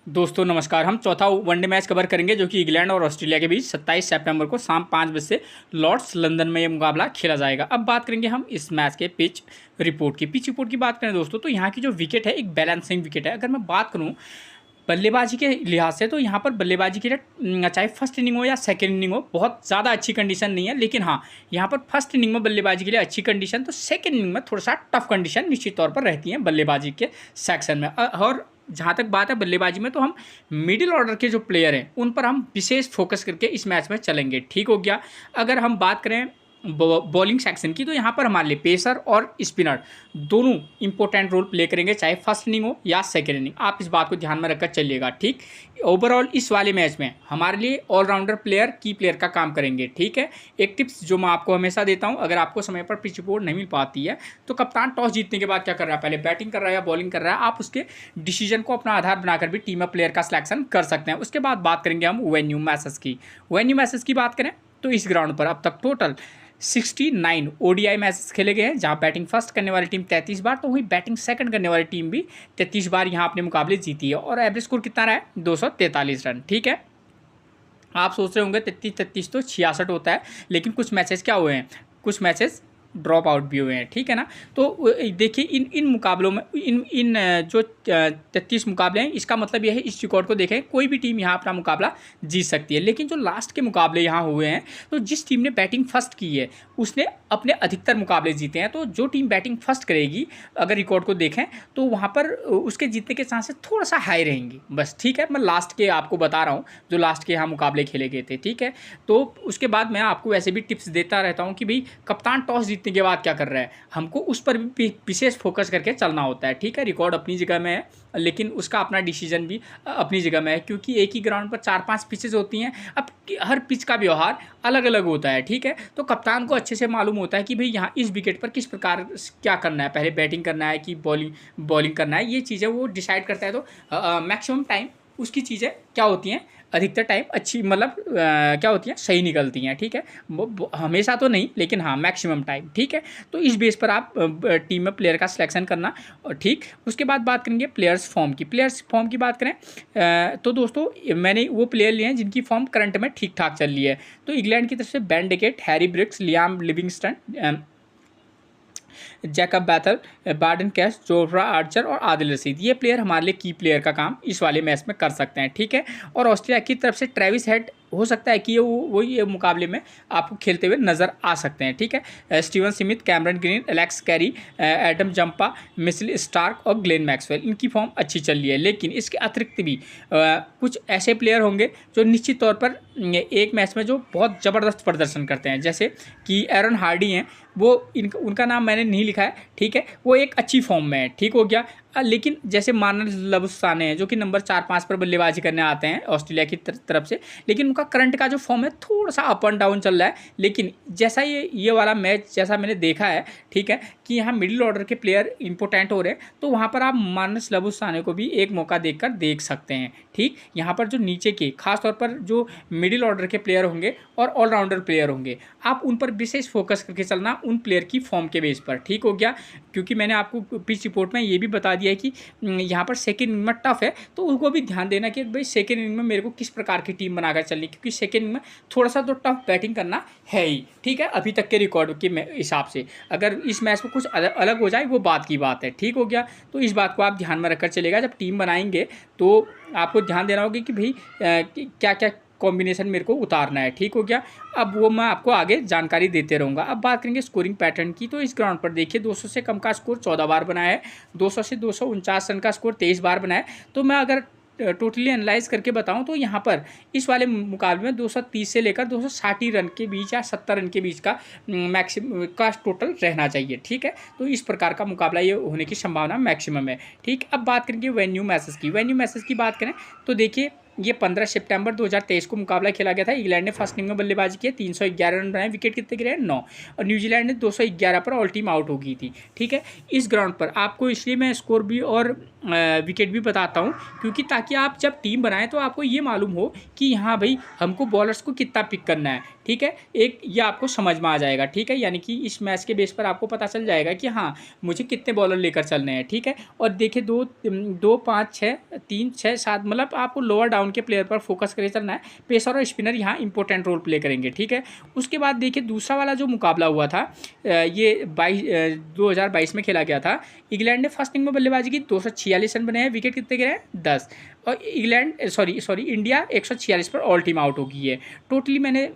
दोस्तों नमस्कार। हम चौथा वनडे मैच कवर करेंगे जो कि इंग्लैंड और ऑस्ट्रेलिया के बीच 27 सितंबर को शाम 5 बजे से लॉर्ड्स लंदन में ये मुकाबला खेला जाएगा। अब बात करेंगे हम इस मैच के पिच रिपोर्ट की। पिच रिपोर्ट की बात करें दोस्तों तो यहाँ की जो विकेट है एक बैलेंसिंग विकेट है। अगर मैं बात करूँ बल्लेबाजी के लिहाज से तो यहाँ पर बल्लेबाजी के लिए चाहे फर्स्ट इनिंग हो या सेकेंड इनिंग हो बहुत ज़्यादा अच्छी कंडीशन नहीं है, लेकिन हाँ यहाँ पर फर्स्ट इनिंग में बल्लेबाजी के लिए अच्छी कंडीशन, तो सेकेंड इनिंग में थोड़ा सा टफ कंडीशन निश्चित तौर पर रहती है बल्लेबाजी के सेक्शन में। और जहाँ तक बात है बल्लेबाजी में तो हम मिडिल ऑर्डर के जो प्लेयर हैं उन पर हम विशेष फोकस करके इस मैच में चलेंगे, ठीक हो गया। अगर हम बात करें बॉलिंग सेक्शन की तो यहाँ पर हमारे लिए पेसर और स्पिनर दोनों इंपॉर्टेंट रोल प्ले करेंगे, चाहे फर्स्ट इनिंग हो या सेकेंड इनिंग। आप इस बात को ध्यान में रखकर चलिएगा, ठीक। ओवरऑल इस वाले मैच में हमारे लिए ऑलराउंडर प्लेयर की प्लेयर का काम करेंगे, ठीक है। एक टिप्स जो मैं आपको हमेशा देता हूँ, अगर आपको समय पर पिच रिपोर्ट नहीं मिल पाती है तो कप्तान टॉस जीतने के बाद क्या कर रहा है, पहले बैटिंग कर रहा है या बॉलिंग कर रहा है, आप उसके डिसीजन को अपना आधार बनाकर भी टीम प्लेयर का सिलेक्शन कर सकते हैं। उसके बाद बात करेंगे हम वेन्यू मैचेस की। वेन्यू मैचेस की बात करें तो इस ग्राउंड पर अब तक टोटल 69 ओडीआई मैचेस खेले गए हैं, जहां बैटिंग फर्स्ट करने वाली टीम 33 बार तो वहीं बैटिंग सेकंड करने वाली टीम भी 33 बार यहां अपने मुकाबले जीती है। और एवरेज स्कोर कितना रहा है, 243 रन, ठीक है। आप सोच रहे होंगे 33 तो 66 होता है, लेकिन कुछ मैचेस क्या हुए हैं, कुछ मैचेस ड्रॉप आउट भी हुए हैं, ठीक है ना। तो देखिए इन मुकाबलों में इन जो 33 मुकाबले हैं, इसका मतलब यह है इस रिकॉर्ड को देखें कोई भी टीम यहाँ अपना मुकाबला जीत सकती है। लेकिन जो लास्ट के मुकाबले यहाँ हुए हैं तो जिस टीम ने बैटिंग फर्स्ट की है उसने अपने अधिकतर मुकाबले जीते हैं। तो जो टीम बैटिंग फर्स्ट करेगी अगर रिकॉर्ड को देखें तो वहाँ पर उसके जीतने के चांसेस थोड़ा सा हाई रहेंगी, बस, ठीक है। मैं लास्ट के आपको बता रहा हूँ जो लास्ट के यहाँ मुकाबले खेले गए थे, ठीक है। तो उसके बाद मैं आपको वैसे भी टिप्स देता रहता हूँ कि भाई कप्तान टॉस जीतने के बाद क्या कर रहा है, हमको उस पर भी विशेष फोकस करके चलना होता है, ठीक है। रिकॉर्ड अपनी जगह में है लेकिन उसका अपना डिसीजन भी अपनी जगह में है, क्योंकि एक ही ग्राउंड पर 4-5 पिचेज होती हैं। अब हर पिच का व्यवहार अलग अलग होता है, ठीक है। तो कप्तान को अच्छे से मालूम होता है कि भाई यहाँ इस विकेट पर किस प्रकार क्या करना है, पहले बैटिंग करना है कि बॉलिंग करना है, ये चीज़ें वो डिसाइड करता है। तो मैक्सिमम टाइम उसकी चीज़ें क्या होती हैं, अधिकतर टाइम अच्छी मतलब क्या होती हैं, सही निकलती हैं, ठीक है। हमेशा तो नहीं लेकिन हाँ मैक्सिमम टाइम, ठीक है। तो इस बेस पर आप टीम में प्लेयर का सिलेक्शन करना, ठीक। उसके बाद बात करेंगे प्लेयर्स फॉर्म की। प्लेयर्स फॉर्म की बात करें तो दोस्तों मैंने वो प्लेयर लिए हैं जिनकी फॉर्म करंट में ठीक ठाक चल रही है। तो इंग्लैंड की तरफ से Ben Duckett, Harry Brook, Liam Livingstone, Jacob Bethell, Brydon Carse, Jofra Archer और आदिल रशीद, ये प्लेयर हमारे लिए की प्लेयर का काम इस वाले मैच में कर सकते हैं, ठीक है। और ऑस्ट्रेलिया की तरफ से ट्रेविस हेड हो सकता है कि ये मुकाबले में आपको खेलते हुए नजर आ सकते हैं, ठीक है। Steven Smith, Cameron green, Alex Carey, Adam Zampa, Mitchell Starc और ग्लेन मैक्सवेल, इनकी फॉर्म अच्छी चल रही है। लेकिन इसके अतिरिक्त भी कुछ ऐसे प्लेयर होंगे जो निश्चित तौर पर एक मैच में जो बहुत ज़बरदस्त प्रदर्शन करते हैं, जैसे कि एरन हार्डी हैं, वो उनका नाम मैंने नहीं लिखा है, ठीक है। वो एक अच्छी फॉर्म में है, ठीक हो गया। लेकिन जैसे मार्नस लबुसाने हैं जो कि नंबर 4-5 पर बल्लेबाजी करने आते हैं ऑस्ट्रेलिया की तरफ से, लेकिन उनका करंट का जो फॉर्म है थोड़ा सा अप एंड डाउन चल रहा है। लेकिन जैसा ये वाला मैच जैसा मैंने देखा है, ठीक है, कि यहाँ मिडिल ऑर्डर के प्लेयर इंपॉर्टेंट हो रहे हैं, तो वहाँ पर आप मार्नस लबुसाने को भी एक मौका देखकर देख सकते हैं, ठीक। यहाँ पर जो नीचे के खासतौर पर जो मिडिल ऑर्डर के प्लेयर होंगे और ऑलराउंडर प्लेयर होंगे, आप उन पर विशेष फोकस करके चलना उन प्लेयर की फॉर्म के बेस पर, ठीक हो गया। क्योंकि मैंने आपको पिच रिपोर्ट में ये भी बता दिया है कि यहाँ पर सेकेंड इनिंग में टफ है, तो उसको भी ध्यान देना कि भाई सेकेंड इनिंग में मेरे को किस प्रकार की टीम बनाकर चलनी, क्योंकि सेकेंड इनिंग में थोड़ा सा तो टफ बैटिंग करना है ही, ठीक है। अभी तक के रिकॉर्ड के हिसाब से अगर इस मैच में कुछ अलग हो जाए वो बात की बात है, ठीक हो गया। तो इस बात को आप ध्यान में रखकर चलेगा, जब टीम बनाएंगे तो आपको ध्यान देना होगा कि भाई क्या क्या कॉम्बिनेशन मेरे को उतारना है, ठीक हो गया। अब वो मैं आपको आगे जानकारी देते रहूँगा। अब बात करेंगे स्कोरिंग पैटर्न की। तो इस ग्राउंड पर देखिए 200 से कम का स्कोर 14 बार बनाया है, 200 से 249 रन का स्कोर 23 बार बनाया है। तो मैं अगर टोटली एनालाइज करके बताऊं तो यहाँ पर इस वाले मुकाबले में 230 से लेकर 260 रन के बीच या 70 रन के बीच का मैक्सिमम का टोटल रहना चाहिए, ठीक है। तो इस प्रकार का मुकाबला ये होने की संभावना मैक्सिमम है, ठीक। अब बात करेंगे वेन्यू मैचेस की। वेन्यू मैचेस की बात करें तो देखिए ये 15 सितंबर 2023 को मुकाबला खेला गया था। इंग्लैंड ने फर्स्ट इनिंग में बल्लेबाजी की, 311 रन बनाए, विकेट कितने गिरे, 9। और न्यूजीलैंड ने 211 पर ऑल टीम आउट हो गई थी, ठीक है। इस ग्राउंड पर आपको इसलिए मैं स्कोर भी और विकेट भी बताता हूँ क्योंकि ताकि आप जब टीम बनाएं तो आपको ये मालूम हो कि हाँ भाई हमको बॉलर्स को कितना पिक करना है, ठीक है, एक ये आपको समझ में आ जाएगा। ठीक है, यानी कि इस मैच के बेस पर आपको पता चल जाएगा कि हाँ मुझे कितने बॉलर लेकर चलने हैं। ठीक है, और देखिए 2 5 6 3 6 7 मतलब आपको लोअर डाउन के प्लेयर पर फोकस करके चलना है। पेसर और स्पिनर यहाँ इंपॉर्टेंट रोल प्ले करेंगे। ठीक है, उसके बाद देखिए दूसरा वाला जो मुकाबला हुआ था ये 2022 में खेला गया था। इंग्लैंड ने फर्स्ट इनिंग में बल्लेबाजी की, 246 रन बने हैं, विकेट कितने गिरे हैं 10। और इंडिया 146 पर ऑल टीम आउट हो गई है। टोटली मैंने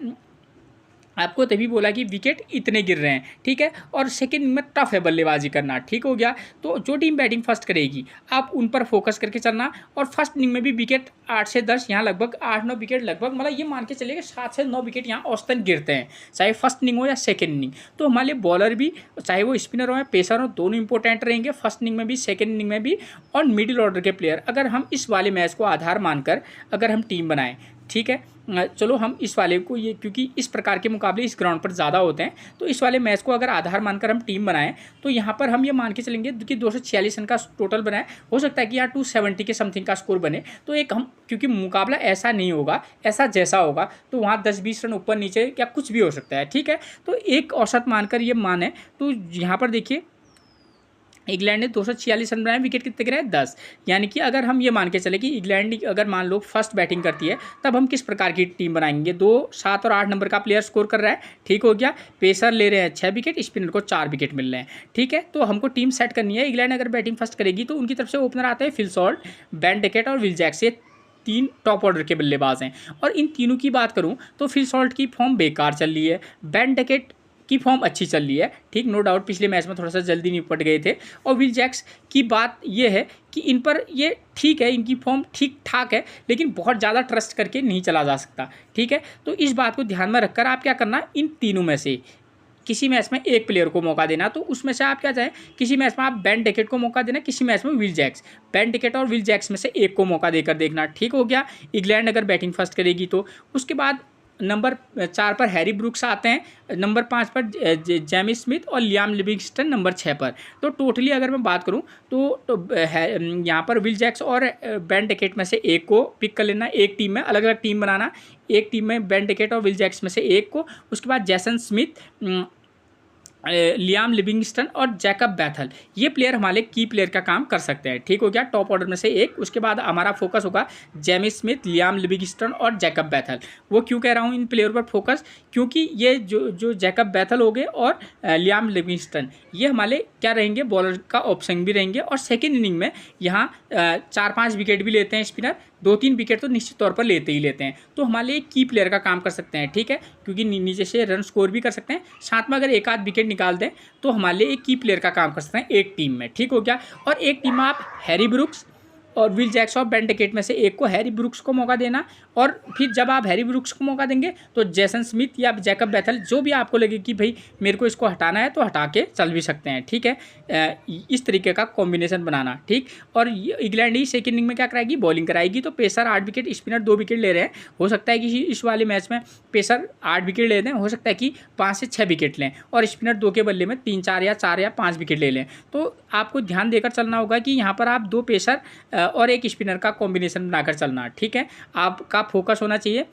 आपको तभी बोला कि विकेट इतने गिर रहे हैं। ठीक है, और सेकंड इनिंग में टफ है बल्लेबाजी करना। ठीक हो गया, तो जो टीम बैटिंग फर्स्ट करेगी आप उन पर फोकस करके चलना। और फर्स्ट इनिंग में भी विकेट 8 से 10, यहाँ लगभग 8-9 विकेट, लगभग मतलब ये मान के चलिए कि 7 से 9 विकेट यहाँ औसतन गिरते हैं, चाहे फर्स्ट इनिंग हो या सेकेंड इनिंग। तो हमारे बॉलर भी, चाहे वो स्पिनर हो या पेसर हो, दोनों इंपॉर्टेंट रहेंगे, फर्स्ट इनिंग में भी सेकेंड इनिंग में भी। और मिडिल ऑर्डर के प्लेयर, अगर हम इस वाले मैच को आधार मानकर अगर हम टीम बनाएं, ठीक है, चलो हम इस वाले को, ये क्योंकि इस प्रकार के मुकाबले इस ग्राउंड पर ज़्यादा होते हैं, तो इस वाले मैच को अगर आधार मानकर हम टीम बनाएं तो यहाँ पर हम ये मान के चलेंगे कि 246 रन का टोटल बनाए। हो सकता है कि यहाँ 270 के समथिंग का स्कोर बने। तो एक हम, क्योंकि मुकाबला ऐसा नहीं होगा, ऐसा जैसा होगा तो वहाँ 10-20 रन ऊपर नीचे या कुछ भी हो सकता है। ठीक है, तो एक औसत मानकर ये माने तो यहाँ पर देखिए इंग्लैंड ने 246 रन बनाए, विकेट कितने गिरे 10। यानी कि अगर हम ये मान के चले कि इंग्लैंड अगर मान लो फर्स्ट बैटिंग करती है, तब हम किस प्रकार की टीम बनाएंगे। 2, 7 और 8 नंबर का प्लेयर स्कोर कर रहा है। ठीक हो गया, पेसर ले रहे हैं 6 विकेट, स्पिनर को 4 विकेट मिल रहे हैं। ठीक है, तो हमको टीम सेट करनी है। इंग्लैंड अगर बैटिंग फर्स्ट करेगी तो उनकी तरफ से ओपनर आते हैं फिल सॉल्ट, बेन डेकेट और विल जैक्स। ये 3 टॉप ऑर्डर के बल्लेबाज हैं। और इन तीनों की बात करूं तो फिल सॉल्ट की फॉर्म बेकार चल रही है, बेन डेकेट की फॉर्म अच्छी चल रही है। ठीक, नो डाउट पिछले मैच में थोड़ा सा जल्दी निपट गए थे। और विल जैक्स की बात ये है कि इन पर ये ठीक है, इनकी फॉर्म ठीक ठाक है, लेकिन बहुत ज़्यादा ट्रस्ट करके नहीं चला जा सकता। ठीक है, तो इस बात को ध्यान में रखकर आप क्या करना, इन तीनों में से किसी मैच में एक प्लेयर को मौका देना। तो उसमें से आप क्या चाहें, किसी मैच में आप बेन डेकेट को मौका देना, किसी मैच में विल जैक्स। बेन डेकेट और विल जैक्स में से एक को मौका देकर देखना। ठीक हो गया, इंग्लैंड अगर बैटिंग फर्स्ट करेगी तो। उसके बाद नंबर 4 पर हैरी ब्रुक्स आते हैं, नंबर 5 पर जेमी स्मिथ और लियाम लिविंगस्टन नंबर 6 पर। तो टोटली अगर मैं बात करूं तो यहाँ पर विल जैक्स और बेन डेकेट में से एक को पिक कर लेना। एक टीम में, अलग अलग टीम बनाना, एक टीम में बेन डेकेट और विल जैक्स में से एक को। उसके बाद जैसन स्मिथ, लियाम लिविंगस्टन और जैकब बैथल, ये प्लेयर हमारे की प्लेयर का काम कर सकते हैं। ठीक हो गया, टॉप ऑर्डर में से एक। उसके बाद हमारा फोकस होगा जेमी स्मिथ, लियाम लिविंगस्टन और जैकब बैथल। वो क्यों कह रहा हूँ इन प्लेयर पर फोकस, क्योंकि ये जो जैकब बैथल हो गए और लियाम लिविंगस्टन, ये हमारे क्या रहेंगे, बॉलर का ऑप्शन भी रहेंगे। और सेकेंड इनिंग में यहाँ 4-5 विकेट भी लेते हैं स्पिनर, 2-3 विकेट तो निश्चित तौर पर लेते ही लेते हैं। तो हमारे एक की प्लेयर का काम कर सकते हैं। ठीक है, क्योंकि नीचे से रन स्कोर भी कर सकते हैं, साथ में अगर एक आध विकेट निकाल दें तो हमारे लिए एक की प्लेयर का काम कर सकते हैं एक टीम में। ठीक हो गया, और एक टीम में आप हैरी ब्रुक्स और विल जैक्स और बेन डेकेट में से एक को, हैरी ब्रुक्स को मौका देना। और फिर जब आप हैरी ब्रुक्स को मौका देंगे तो जैसन स्मिथ या जैकब बैथल, जो भी आपको लगे कि भाई मेरे को इसको हटाना है तो हटा के चल भी सकते हैं। ठीक है, इस तरीके का कॉम्बिनेशन बनाना। ठीक, और इंग्लैंड ही सेकेंड इनिंग में क्या कराएगी, बॉलिंग कराएगी। तो पेसर 8 विकेट, स्पिनर 2 विकेट ले रहे हैं। हो सकता है कि इस वाले मैच में पेसर 8 विकेट ले दें, हो सकता है कि 5 से 6 विकेट लें, और स्पिनर 2 के बल्ले में 3-4 या 4 या 5 विकेट ले लें। तो आपको ध्यान देकर चलना होगा कि यहाँ पर आप 2 पेसर और एक स्पिनर का कॉम्बिनेशन बनाकर चलना। ठीक है, आपका फोकस होना चाहिए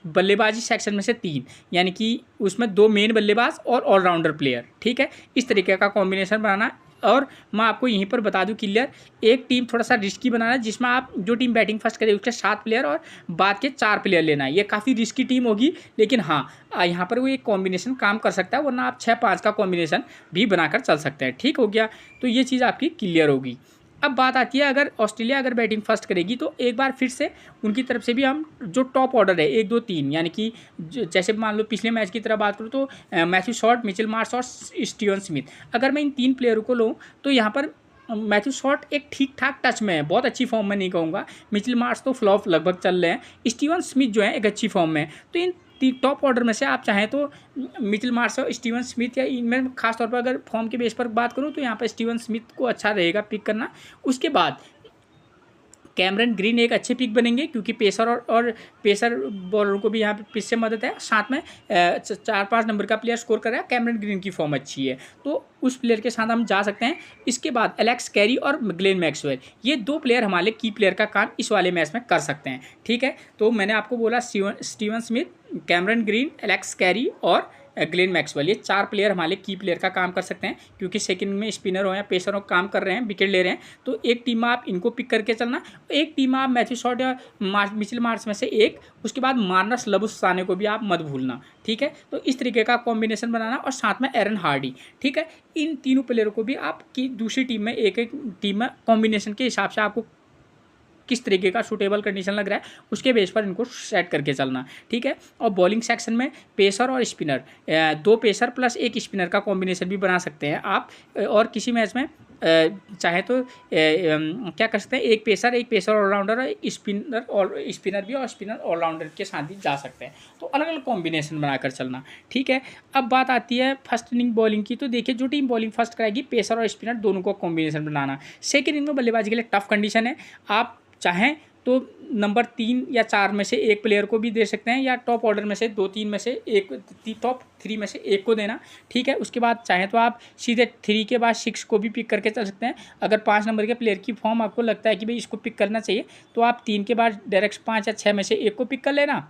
बल्लेबाजी सेक्शन में से 3, यानी कि उसमें 2 मेन बल्लेबाज और ऑलराउंडर प्लेयर। ठीक है, इस तरीके का कॉम्बिनेशन बनाना। और मैं आपको यहीं पर बता दूं क्लियर, एक टीम थोड़ा सा रिस्की बनाना है, जिसमें आप जो टीम बैटिंग फर्स्ट करे उसके 7 प्लेयर और बाद के 4 प्लेयर लेना है। ये काफ़ी रिस्की टीम होगी, लेकिन हाँ यहाँ पर वो एक कॉम्बिनेशन काम कर सकता है, वरना आप 6-5 का कॉम्बिनेशन भी बनाकर चल सकते हैं। ठीक हो गया, तो ये चीज़ आपकी क्लियर होगी। अब बात आती है, अगर ऑस्ट्रेलिया अगर बैटिंग फर्स्ट करेगी तो एक बार फिर से उनकी तरफ से भी हम जो टॉप ऑर्डर है 1, 2, 3, यानी कि जैसे मान लो पिछले मैच की तरह बात करूँ तो मैथ्यू शॉर्ट, मिचेल मार्श और स्टीवन स्मिथ, अगर मैं इन 3 प्लेयरों को लूँ तो यहाँ पर मैथ्यू शॉर्ट एक ठीक ठाक टच में है, बहुत अच्छी फॉर्म में नहीं कहूँगा। मिचेल मार्श तो फ्लॉप लगभग चल रहे हैं। स्टीवन स्मिथ जो है एक अच्छी फॉर्म में है। तो इन टॉप ऑर्डर में से आप चाहें तो मिचेल मार्श और स्टीवन स्मिथ, या इनमें खासतौर पर अगर फॉर्म के बेस पर बात करूं तो यहाँ पर स्टीवन स्मिथ को अच्छा रहेगा पिक करना। उसके बाद कैमरन ग्रीन एक अच्छे पिक बनेंगे क्योंकि पेसर और पेसर बॉलर को भी यहाँ पे पिच से मदद है। साथ में 4-5 नंबर का प्लेयर स्कोर कर रहा है, कैमरन ग्रीन की फॉर्म अच्छी है, तो उस प्लेयर के साथ हम जा सकते हैं। इसके बाद एलेक्स कैरी और ग्लेन मैक्सवेल, ये 2 प्लेयर हमारे की प्लेयर का काम इस वाले मैच में कर सकते हैं। ठीक है, तो मैंने आपको बोला Steven Smith, Cameron green, Alex Carey और ग्लेन मैक्सवेल, ये 4 प्लेयर हमारे की प्लेयर का काम कर सकते हैं क्योंकि सेकंड में स्पिनर हो या पेसर हो काम कर रहे हैं, विकेट ले रहे हैं। तो एक टीम में आप इनको पिक करके चलना, एक टीम में आप मैथ्यू शॉट या मिचेल मार्श में से एक, उसके बाद मार्नस लबुस्ताने को भी आप मत भूलना। ठीक है, तो इस तरीके का कॉम्बिनेशन बनाना और साथ में एरन हार्डी। ठीक है, इन तीनों प्लेयरों को भी आपकी दूसरी टीम में एक टीम में कॉम्बिनेशन के हिसाब से आपको किस तरीके का सूटेबल कंडीशन लग रहा है उसके बेस पर इनको सेट करके चलना। ठीक है, और बॉलिंग सेक्शन में पेसर और स्पिनर, 2 पेसर प्लस 1 स्पिनर का कॉम्बिनेशन भी बना सकते हैं आप। और किसी मैच में चाहे तो क्या कर सकते हैं, एक पेसर ऑलराउंडर और स्पिनर भी और स्पिनर ऑलराउंडर के साथ भी जा सकते हैं। तो अलग अलग कॉम्बिनेशन बनाकर चलना। ठीक है, अब बात आती है फर्स्ट इनिंग बॉलिंग की। तो देखिए, जो टीम बॉलिंग फर्स्ट कराएगी, पेसर और स्पिनर दोनों को कॉम्बिनेशन बनाना। सेकेंड इनिंग में बल्लेबाजी के लिए टफ कंडीशन है, आप चाहें तो नंबर 3 या 4 में से एक प्लेयर को भी दे सकते हैं, या टॉप ऑर्डर में से 2-3 में से एक, टॉप 3 में से एक को देना। ठीक है, उसके बाद चाहें तो आप सीधे 3 के बाद 6 को भी पिक करके चल सकते हैं। अगर 5 नंबर के प्लेयर की फॉर्म आपको लगता है कि भाई इसको पिक करना चाहिए, तो आप 3 के बाद डायरेक्ट 5 या 6 में से एक को पिक कर लेना।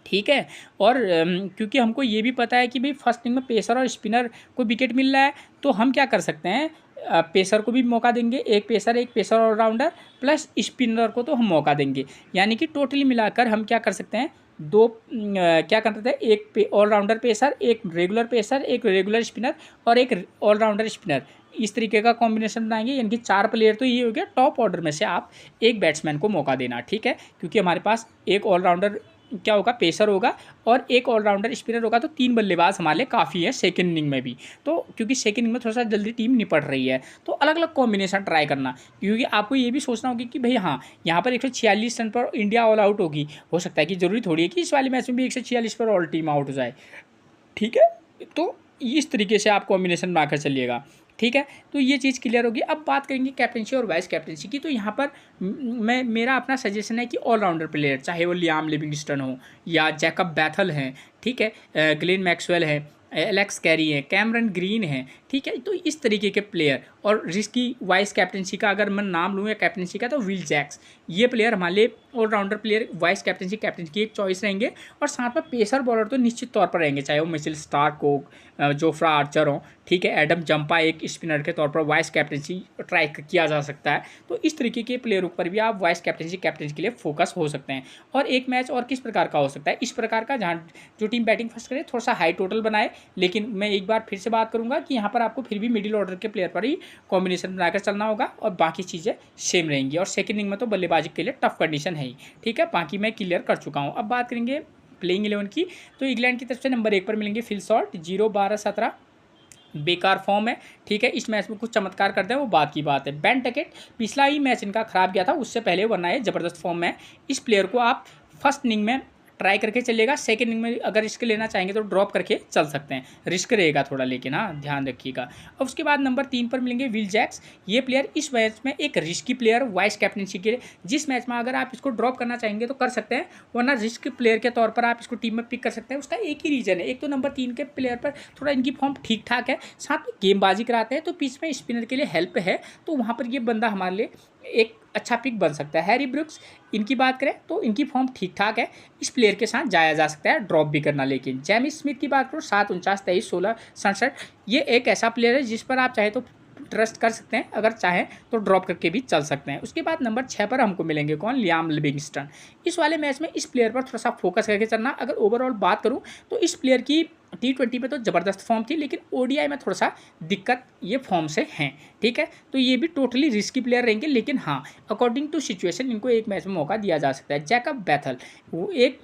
ठीक है, और क्योंकि हमको ये भी पता है कि भाई फर्स्ट इनिंग में पेसर और स्पिनर को विकेट मिल रहा है, तो हम क्या कर सकते हैं, पेसर को भी मौका देंगे, एक पेसर ऑलराउंडर प्लस स्पिनर को तो हम मौका देंगे। यानी कि टोटली मिलाकर हम क्या कर सकते हैं, 2 क्या कर सकते हैं, एक ऑलराउंडर पेसर, एक रेगुलर पेसर, एक रेगुलर स्पिनर और एक ऑलराउंडर स्पिनर, इस तरीके का कॉम्बिनेशन बनाएंगे। यानी कि 4 प्लेयर तो ये हो गया। टॉप ऑर्डर में से आप एक बैट्समैन को मौका देना। ठीक है, क्योंकि हमारे पास एक ऑलराउंडर क्या होगा, पेसर होगा और एक ऑलराउंडर स्पिनर होगा, तो 3 बल्लेबाज हमारे लिए काफ़ी है सेकेंड इनिंग में भी। तो क्योंकि सेकेंड इनिंग में थोड़ा सा जल्दी टीम निपट रही है, तो अलग अलग कॉम्बिनेशन ट्राई करना। क्योंकि आपको ये भी सोचना होगा कि भाई हाँ, यहाँ पर 146 रन पर इंडिया ऑल आउट होगी, हो सकता है कि जरूरी थोड़ी है कि इस वाले मैच में भी 146 पर ऑल टीम आउट हो जाए। ठीक है, तो इस तरीके से आप कॉम्बिनेशन बनाकर चलिएगा। ठीक है, तो ये चीज़ क्लियर होगी। अब बात करेंगे कैप्टनसी और वाइस कैप्टनसी की। तो यहाँ पर मेरा अपना सजेशन है कि ऑलराउंडर प्लेयर, चाहे वो लियाम लिविंगस्टन हो या जैकब बैथल हैं, ठीक है, ग्लेन मैक्सवेल है, एलेक्स कैरी है, कैमरन ग्रीन है, ठीक है, तो इस तरीके के प्लेयर। और जिसकी वाइस कैप्टनसी का अगर मैं नाम लूँ या कैप्टनसी का, तो विल जैक्स, ये प्लेयर हमारे लिए ऑलराउंडर प्लेयर वाइस कैप्टनसी की एक चॉइस रहेंगे। और साथ में पेसर बॉलर तो निश्चित तौर पर रहेंगे, चाहे वो मिचेल स्टार्क, जोफ्रा आर्चर हो, ठीक है, एडम जंपा एक स्पिनर के तौर पर वाइस कैप्टनसी ट्राई किया जा सकता है। तो इस तरीके के प्लेयरों पर भी आप वाइस कैप्टनसी के लिए फोकस हो सकते हैं। और एक मैच और किस प्रकार का हो सकता है, इस प्रकार का जहाँ जो टीम बैटिंग फर्स्ट करे थोड़ा सा हाई टोटल बनाए, लेकिन मैं एक बार फिर से बात करूंगा कि यहाँ पर आपको फिर भी मिडिल ऑर्डर के प्लेयर पर ही कॉम्बिनेशन बनाकर चलना होगा और बाकी चीज़ें सेम रहेंगी। और सेकंड इनिंग में तो बल्लेबाजी के लिए टफ कंडीशन है ही। ठीक है, बाकी मैं क्लियर कर चुका हूँ। अब बात करेंगे प्लेइंग 11 की। तो इंग्लैंड की तरफ से नंबर 1 पर मिलेंगे फिल सॉल्ट, 0-12-17 बेकार फॉर्म है। ठीक है, इस मैच में कुछ चमत्कार करते हैं वो बात की बात है। बेन टकेट, पिछला ही मैच इनका खराब गया था, उससे पहले वरना ये जबरदस्त फॉर्म में। इस प्लेयर को आप फर्स्ट इनिंग में ट्राई करके चलिएगा, सेकंड इनिंग में अगर रिस्क लेना चाहेंगे तो ड्रॉप करके चल सकते हैं, रिस्क रहेगा थोड़ा, लेकिन हाँ ध्यान रखिएगा। और उसके बाद नंबर 3 पर मिलेंगे विल जैक्स। ये प्लेयर इस मैच में एक रिस्की प्लेयर वाइस कैप्टनसी के लिए, जिस मैच में अगर आप इसको ड्रॉप करना चाहेंगे तो कर सकते हैं, वरना रिस्क प्लेयर के तौर पर आप इसको टीम में पिक कर सकते हैं। उसका एक ही रीज़न है, एक तो नंबर 3 के प्लेयर पर थोड़ा इनकी फॉर्म ठीक ठाक है, साथ में गेंदबाजी कराते हैं, तो पिच में स्पिनर के लिए हेल्प है, तो वहाँ पर ये बंदा हमारे लिए एक अच्छा पिक बन सकता है। हैरी ब्रुक्स, इनकी बात करें तो इनकी फॉर्म ठीक ठाक है, इस प्लेयर के साथ जाया जा सकता है, ड्रॉप भी करना। लेकिन जेमी स्मिथ की बात करो, 7-49-23-16-67, ये एक ऐसा प्लेयर है जिस पर आप चाहे तो ट्रस्ट कर सकते हैं, अगर चाहें तो ड्रॉप करके भी चल सकते हैं। उसके बाद नंबर 6 पर हमको मिलेंगे कौन, लियाम लिविंगस्टन। इस वाले मैच में इस प्लेयर पर थोड़ा सा फोकस करके चलना। अगर ओवरऑल बात करूं तो इस प्लेयर की T20 में तो ज़बरदस्त फॉर्म थी, लेकिन ODI में थोड़ा सा दिक्कत ये फॉर्म से हैं। ठीक है, तो ये भी टोटली रिस्की प्लेयर रहेंगे, लेकिन हाँ अकॉर्डिंग टू सिचुएशन इनको एक मैच में मौका दिया जा सकता है। जैकब बैथल,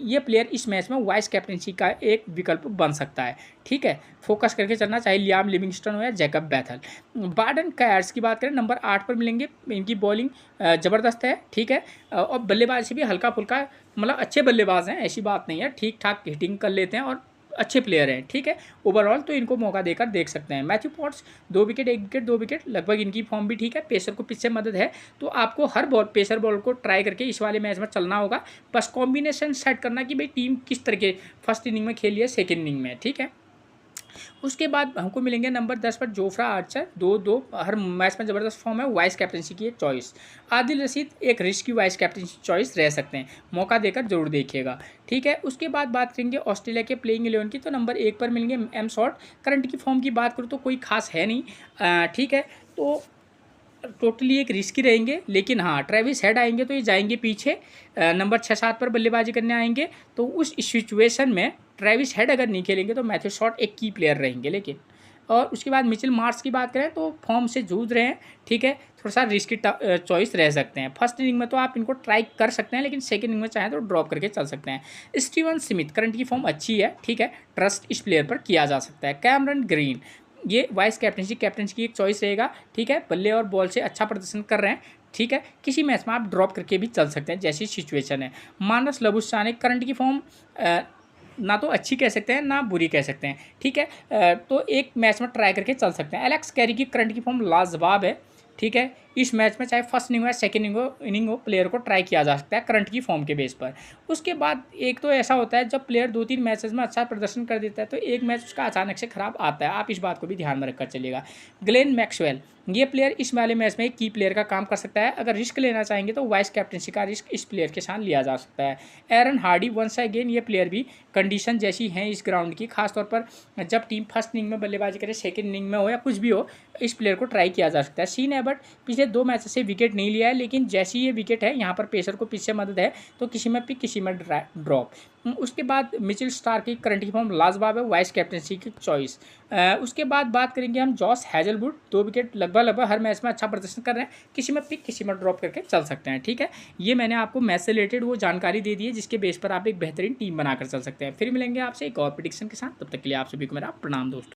ये प्लेयर इस मैच में वाइस कैप्टनसी का एक विकल्प बन सकता है। ठीक है, फोकस करके चलना, चाहे लियाम लिविंगस्टन हो या जैकब बैथल। बार्डन कायर्स की बात करें, नंबर 8 पर मिलेंगे। इनकी बॉलिंग ज़बरदस्त है, ठीक है, और बल्लेबाजी भी हल्का फुल्का, मतलब अच्छे बल्लेबाज हैं, ऐसी बात नहीं है, ठीक ठाक हिटिंग कर लेते हैं और अच्छे प्लेयर हैं, ठीक है। ओवरऑल तो इनको मौका देकर देख सकते हैं। Matthew Potts 2 wicket 1 wicket 2 wicket, लगभग इनकी फॉर्म भी ठीक है। पेसर को पिच से मदद है, तो आपको हर बॉल पेसर बॉल को ट्राई करके इस वाले मैच में चलना होगा। बस कॉम्बिनेशन सेट करना कि भाई टीम किस तरह के फर्स्ट इनिंग में खेली है, सेकेंड इनिंग में, ठीक है। उसके बाद हमको मिलेंगे नंबर 10 पर जोफ्रा आर्चर, 2-2 हर मैच में ज़बरदस्त फॉर्म है। वाइस कैप्टनसी की एक चॉइस। आदिल रशीद एक रिस्की वाइस कैप्टनसी चॉइस रह सकते हैं, मौका देकर जरूर देखिएगा, ठीक है। उसके बाद बात करेंगे ऑस्ट्रेलिया के प्लेइंग 11 की, तो नंबर 1 पर मिलेंगे एम शॉट। करंट की फॉर्म की बात करूँ तो कोई खास है नहीं, ठीक है। तो टोटली एक रिस्की रहेंगे, लेकिन हाँ ट्रेविस हेड आएंगे तो ये जाएंगे पीछे, नंबर 6-7 पर बल्लेबाजी करने आएंगे। तो उस सिचुएशन में ट्रेविस हेड अगर नहीं खेलेंगे तो मैथ्यू शॉट एक की प्लेयर रहेंगे, लेकिन और उसके बाद मिचेल मार्श की बात करें तो फॉर्म से जूझ रहे हैं, ठीक है। थोड़ा सा रिस्की चॉइस रह सकते हैं। फर्स्ट इनिंग में तो आप इनको ट्राई कर सकते हैं, लेकिन सेकंड इनिंग में चाहें तो ड्रॉप करके चल सकते हैं। स्टीवन स्मिथ करंट की फॉर्म अच्छी है, ठीक है, ट्रस्ट इस प्लेयर पर किया जा सकता है। कैमरन ग्रीन ये वाइस कैप्टनसी की एक चॉइस रहेगा, ठीक है। बल्ले और बॉल से अच्छा प्रदर्शन कर रहे हैं, ठीक है। किसी मैच में आप ड्रॉप करके भी चल सकते हैं, जैसी सिचुएशन है। मानस लबुशाने करंट की फॉर्म ना तो अच्छी कह सकते हैं ना बुरी कह सकते हैं, ठीक है। तो एक मैच में ट्राई करके चल सकते हैं। एलेक्स कैरी की करंट की फॉर्म लाजवाब है, ठीक है। इस मैच में चाहे फर्स्ट इनिंग हो या सेकेंड इनिंग हो प्लेयर को ट्राई किया जा सकता है करंट की फॉर्म के बेस पर। उसके बाद एक तो ऐसा होता है जब प्लेयर 2-3 मैचेस में अच्छा प्रदर्शन कर देता है तो एक मैच उसका अचानक से खराब आता है, आप इस बात को भी ध्यान में रखकर चलिएगा। ग्लेन मैक्सवेल ये प्लेयर इस वाले मैच में एक की प्लेयर का काम कर सकता है। अगर रिस्क लेना चाहेंगे तो वाइस कैप्टनसी का रिस्क इस प्लेयर के साथ लिया जा सकता है। एरन हार्डी वंस अगेन ये प्लेयर भी कंडीशन जैसी हैं इस ग्राउंड की, खासतौर पर जब टीम फर्स्ट इनिंग में बल्लेबाजी करे, सेकेंड इनिंग में हो या कुछ भी हो, इस प्लेयर को ट्राई किया जा सकता है। सीन एबर्ट पिछले 2 मैच से विकेट नहीं लिया है, लेकिन जैसी ये विकेट है यहाँ पर पेसर को पीछे मदद है, तो किसी में पिक किसी में ड्रॉप। उसके बाद मिचेल स्टार्क की करंट की फॉर्म लाजवाब है, वाइस कैप्टनसी की चॉइस। उसके बाद बात करेंगे हम जॉस हैजलवुड, 2 विकेट लगभग हर मैच में अच्छा प्रदर्शन कर रहे हैं, किसी में पिक किसी में ड्रॉप करके चल सकते हैं, ठीक है। ये मैंने आपको मैच से रिलेटेड वो जानकारी दे दी है जिसके बेस पर आप एक बेहतरीन टीम बनाकर चल सकते हैं। फिर मिलेंगे आपसे एक और प्रेडिक्शन के साथ, तब तक के लिए आप सभी को मेरा प्रणाम दोस्तों।